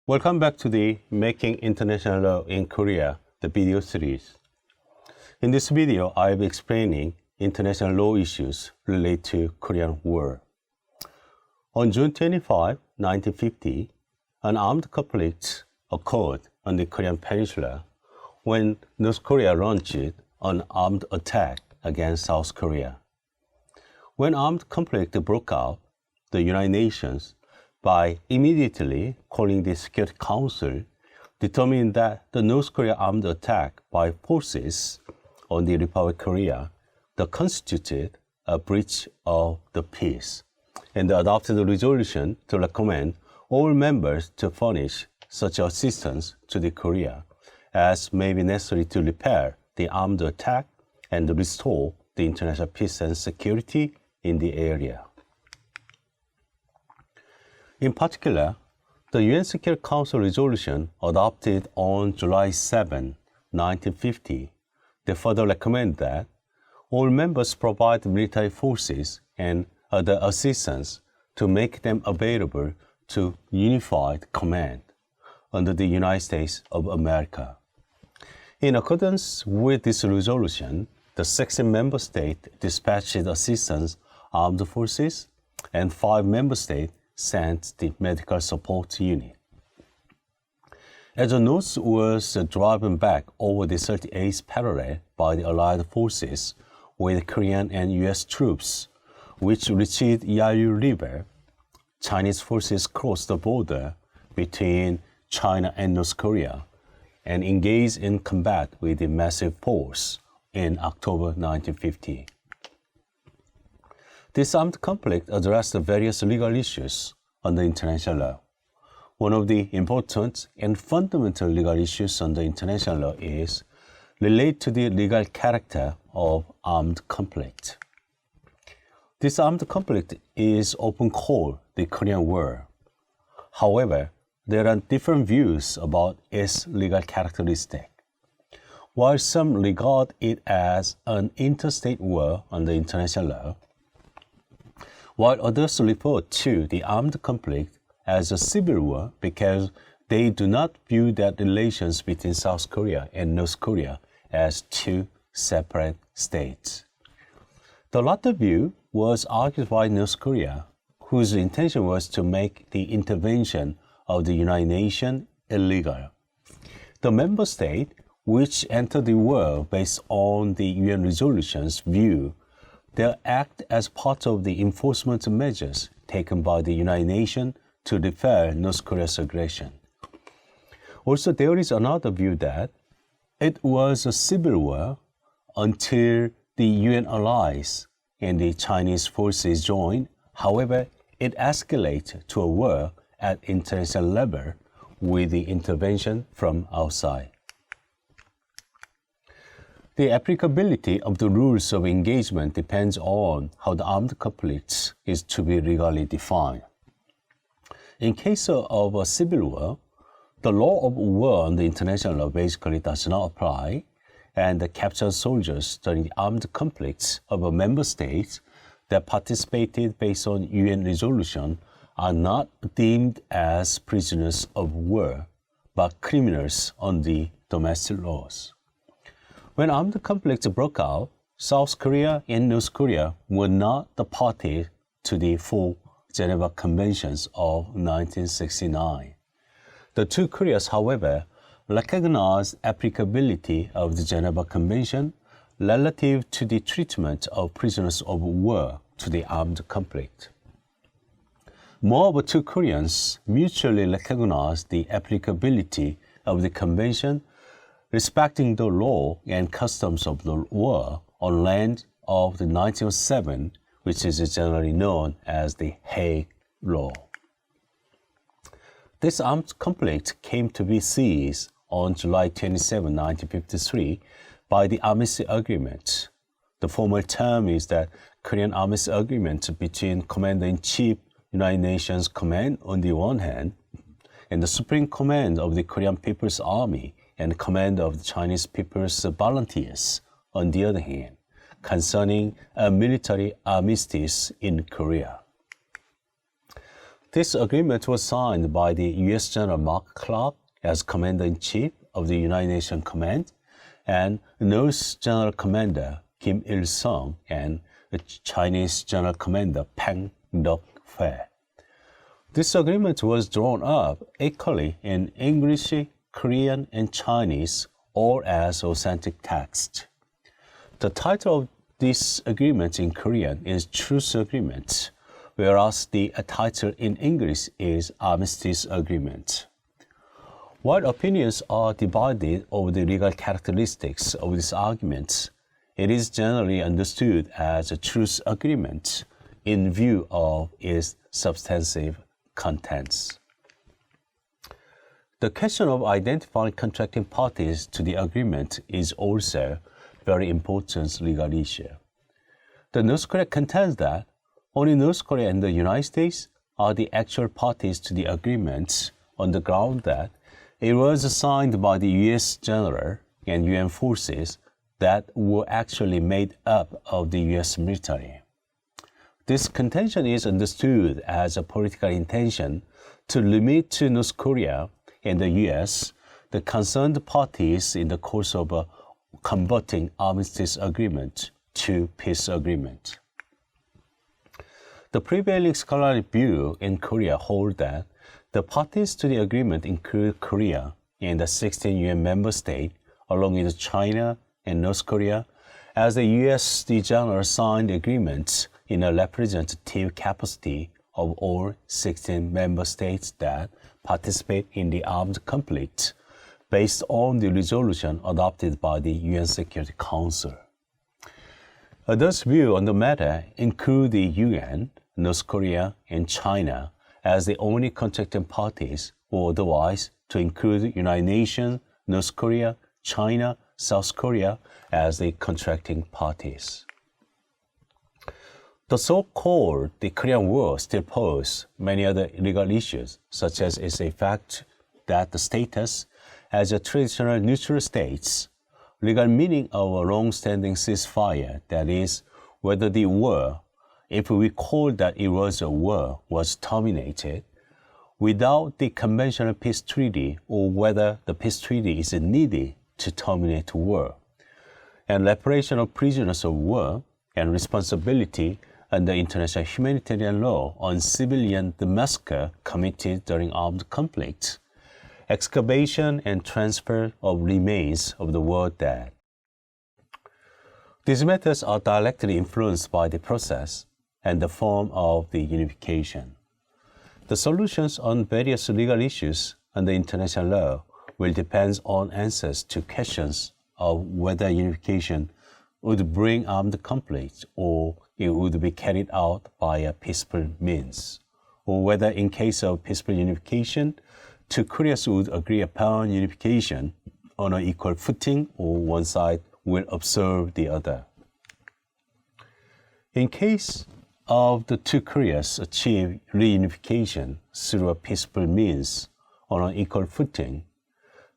Welcome back to the Making International Law in Korea, the video series. In this video, I'll be explaining international law issues related to Korean War. On June 25, 1950, an armed conflict occurred on the Korean Peninsula when North Korea launched an armed attack against South Korea. When armed conflict broke out, the United Nations, by immediately calling the Security Council, determined that the North Korea armed attack by forces on the Republic of Korea that constituted a breach of the peace, and adopted a resolution to recommend all members to furnish such assistance to the Korea as may be necessary to repair the armed attack and restore the international peace and security in the area. In particular, the UN Security Council resolution adopted on July 7, 1950, they further recommend that all members provide military forces and other assistance to make them available to unified command under the United States of America. In accordance with this resolution, the 16 member states dispatched assistance armed forces and 5 member states sent the medical support unit. As the North was driven back over the 38th parallel by the Allied forces with Korean and US troops, which reached Yalu River, Chinese forces crossed the border between China and North Korea and engaged in combat with a massive force in October 1950. This armed conflict addressed various legal issues under international law. One of the important and fundamental legal issues under international law is related to the legal character of armed conflict. This armed conflict is often called the Korean War. However, there are different views about its legal characteristic. While some regard it as an interstate war under international law, while others refer to the armed conflict as a civil war because they do not view that relations between South Korea and North Korea as two separate states. The latter view was argued by North Korea, whose intention was to make the intervention of the United Nations illegal. The member state, which entered the war based on the UN resolution's view, they act as part of the enforcement measures taken by the United Nations to deter North Korea's aggression. Also, there is another view that it was a civil war until the UN allies and the Chinese forces joined. However, it escalated to a war at international level with the intervention from outside. The applicability of the rules of engagement depends on how the armed conflict is to be legally defined. In case of a civil war, the law of war under international law basically does not apply, and the captured soldiers during the armed conflicts of a member state that participated based on UN resolution are not deemed as prisoners of war, but criminals under domestic laws. When armed conflicts broke out, South Korea and North Korea were not the party to the 4 Geneva Conventions of 1969. The two Koreas, however, recognized applicability of the Geneva Convention relative to the treatment of prisoners of war to the armed conflict. Moreover, two Koreans mutually recognized the applicability of the convention respecting the law and customs of the war on land of the 1907, which is generally known as the Hague Law. This armed conflict came to be seized on July 27, 1953 by the Armistice Agreement. The formal term is the Korean Armistice Agreement between Commander-in-Chief United Nations Command on the one hand and the Supreme Command of the Korean People's Army and Command of the Chinese People's Volunteers on the other hand, concerning a military armistice in Korea. This agreement was signed by the U.S. General Mark Clark as Commander-in-Chief of the United Nations Command and North General Commander Kim Il-sung and the Chinese General Commander Peng Deok-hwae. This agreement was drawn up equally in English, Korean, and Chinese, all as authentic text. The title of this agreement in Korean is Truce Agreement, whereas the title in English is Armistice Agreement. While opinions are divided over the legal characteristics of this argument, it is generally understood as a truce agreement in view of its substantive contents. The question of identifying contracting parties to the agreement is also a very important legal issue. The North Korea contends that only North Korea and the United States are the actual parties to the agreement on the ground that it was signed by the U.S. general and UN forces that were actually made up of the U.S. military. This contention is understood as a political intention to limit to North Korea and the U.S. the concerned parties in the course of converting armistice agreement to peace agreement. The prevailing scholarly view in Korea hold that the parties to the agreement include Korea and the 16 UN member states, along with China and North Korea, as the U.S. general signed agreements in a representative capacity of all 16 member states that participate in the armed conflict, based on the resolution adopted by the UN Security Council. Others' view on the matter include the UN, North Korea, and China as the only contracting parties, or otherwise to include United Nations, North Korea, China, South Korea as the contracting parties. The so-called the Korean War still poses many other legal issues, such as its effect that the status as a traditional neutral states, legal meaning of a long-standing ceasefire, that is, whether the war, if we call that it was a war, was terminated without the conventional peace treaty, or whether the peace treaty is needed to terminate war, and reparation of prisoners of war, and responsibility under international humanitarian law on civilian massacre committed during armed conflict, excavation and transfer of remains of the war dead. These matters are directly influenced by the process and the form of the unification. The solutions on various legal issues under international law will depend on answers to questions of whether unification would bring armed conflict or it would be carried out by a peaceful means, or whether in case of peaceful unification, two Koreas would agree upon unification on an equal footing or one side will observe the other. In case of the two Koreas achieve reunification through a peaceful means on an equal footing,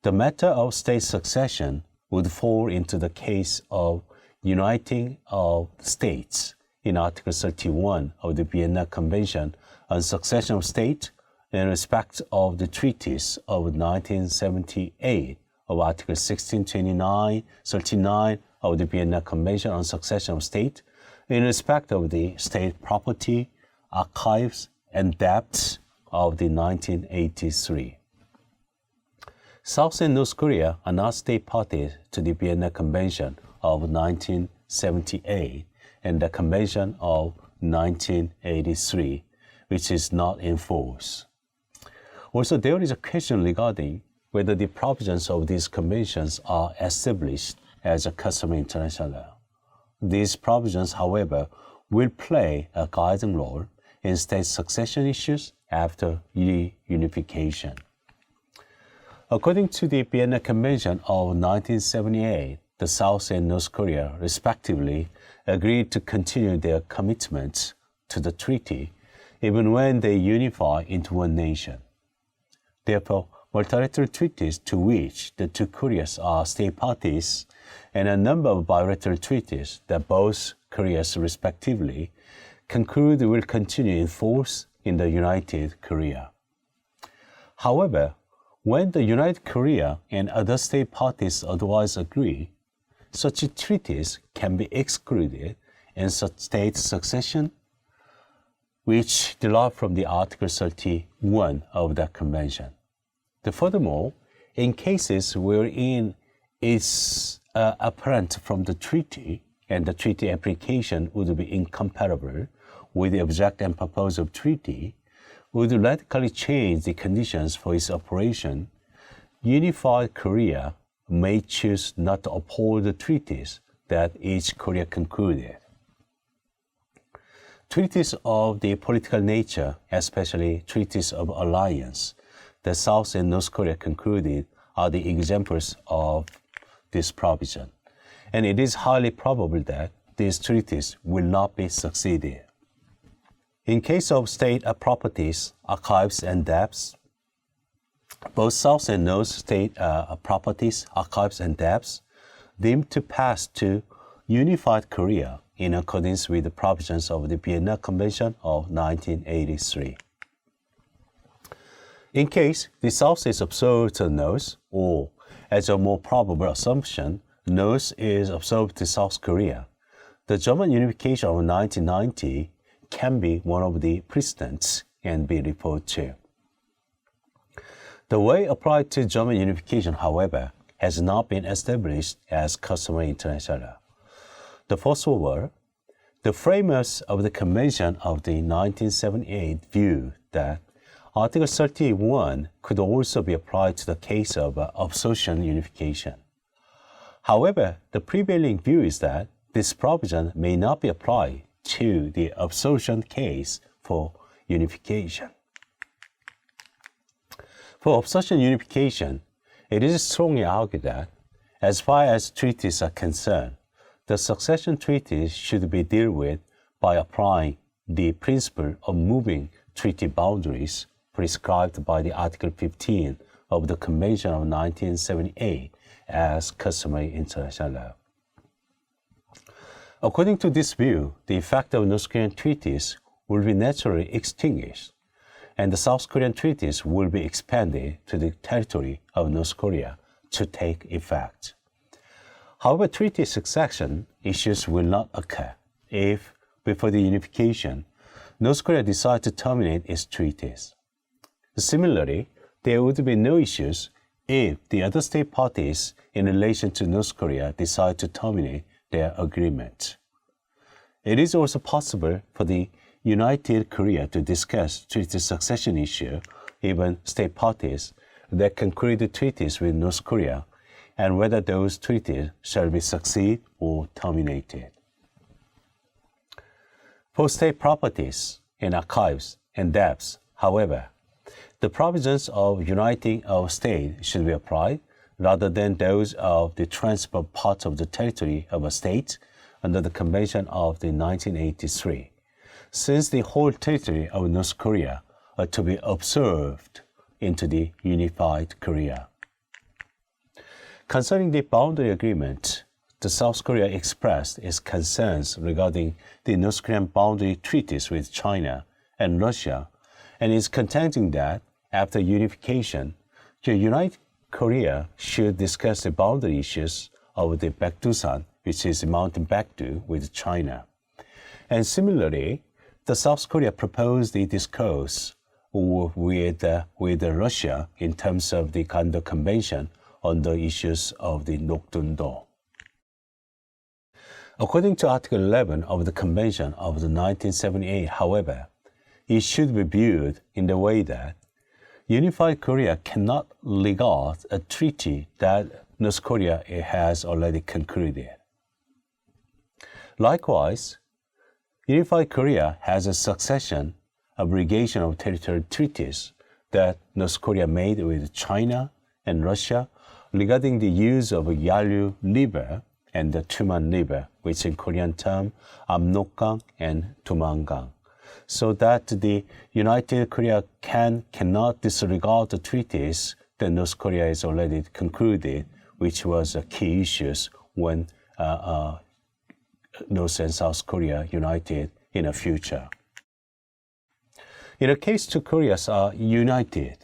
the matter of state succession would fall into the case of uniting of states in Article 31 of the Vienna Convention on Succession of States in respect of the treaties of 1978 of Article 16, 39 of the Vienna Convention on Succession of States in respect of the state property, archives, and debts of the 1983. South and North Korea are not state parties to the Vienna Convention of 1978 and the Convention of 1983, which is not in force. Also, there is a question regarding whether the provisions of these conventions are established as a customary international law. These provisions, however, will play a guiding role in state succession issues after reunification. According to the Vienna Convention of 1978, the South and North Korea, respectively, agreed to continue their commitments to the treaty even when they unify into one nation. Therefore, multilateral treaties to which the two Koreas are state parties and a number of bilateral treaties that both Koreas respectively conclude will continue in force in the United Korea. However, when the United Korea and other state parties otherwise agree, such treaties can be excluded in such state succession, which derive from the Article 31 of the Convention. Furthermore, in cases wherein it's apparent from the treaty and the treaty application would be incompatible with the object and purpose of treaty, would radically change the conditions for its operation, unified Korea may choose not to uphold the treaties that each Korea concluded. Treaties of the political nature, especially treaties of alliance, that South and North Korea concluded are the examples of this provision, and it is highly probable that these treaties will not be succeeded. In case of state properties, archives, and debts, both South and North state properties, archives, and debts deemed to pass to unified Korea in accordance with the provisions of the Vienna Convention of 1983. In case the South is observed to North, or as a more probable assumption, North is observed to South Korea, the German unification of 1990 can be one of the precedents and be referred to. The way applied to German unification, however, has not been established as customary international law. The first were the framers of the Convention of the 1978 viewed that Article 31 could also be applied to the case of absorption unification. However, the prevailing view is that this provision may not be applied to the absorption case for unification. For absorption unification, it is strongly argued that, as far as treaties are concerned, the succession treaties should be dealt with by applying the principle of moving treaty boundaries prescribed by the Article 15 of the Convention of 1978 as customary international law. According to this view, the effect of North Korean treaties will be naturally extinguished, and the South Korean treaties will be expanded to the territory of North Korea to take effect. However, treaty succession issues will not occur if, before the unification, North Korea decides to terminate its treaties. Similarly, there would be no issues if the other state parties in relation to North Korea decide to terminate their agreement. It is also possible for the United Korea to discuss treaty succession issue, even state parties that conclude treaties with North Korea, and whether those treaties shall be succeed or terminated. For state properties and archives and debts, however, the provisions of uniting of state should be applied rather than those of the transfer of part of the territory of a state under the Convention of the 1983, since the whole territory of North Korea are to be observed into the unified Korea. Concerning the boundary agreement, the South Korea expressed its concerns regarding the North Korean boundary treaties with China and Russia, and is contending that after unification, the United Korea should discuss the boundary issues of the Baekdusan, which is Mountain Baekdu, with China. And similarly, the South Korea proposed the discourse with Russia in terms of the Gando Convention on the issues of the Nokdun-do. According to Article 11 of the Convention of the 1978, however, it should be viewed in the way that unified Korea cannot regard a treaty that North Korea has already concluded. Likewise, unified Korea has a succession abrogation of territorial treaties that North Korea made with China and Russia regarding the use of Yalu River and the Tuman River, which in Korean term Amnokgang and Tumangang, so that the United Korea cannot disregard the treaties that North Korea has already concluded, which was a key issues when North and South Korea united in the future. In a case two Koreas are united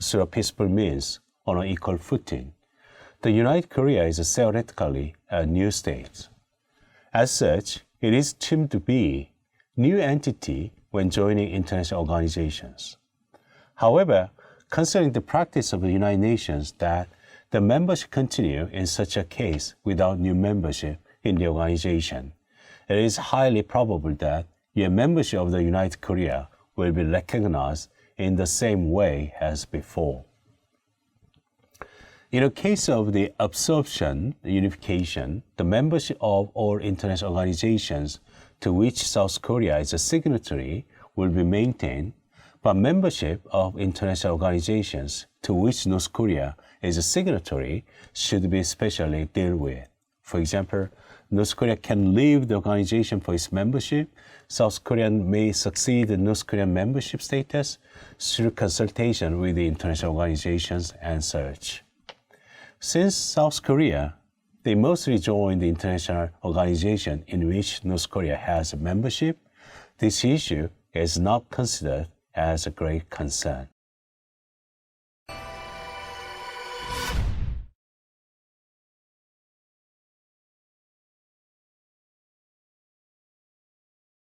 through peaceful means on an equal footing, the United Korea is theoretically a new state. As such, it is deemed to be a new entity when joining international organizations. However, considering the practice of the United Nations that the membership continue in such a case without new membership in the organization, it is highly probable that your membership of the United Korea will be recognized in the same way as before. In the case of the absorption unification, the membership of all international organizations to which South Korea is a signatory will be maintained, but membership of international organizations to which North Korea is a signatory should be specially dealt with. For example, North Korea can leave the organization for its membership. South Korea may succeed in North Korean membership status through consultation with the international organizations and such. Since South Korea, they mostly join the international organization in which North Korea has a membership, this issue is not considered as a great concern.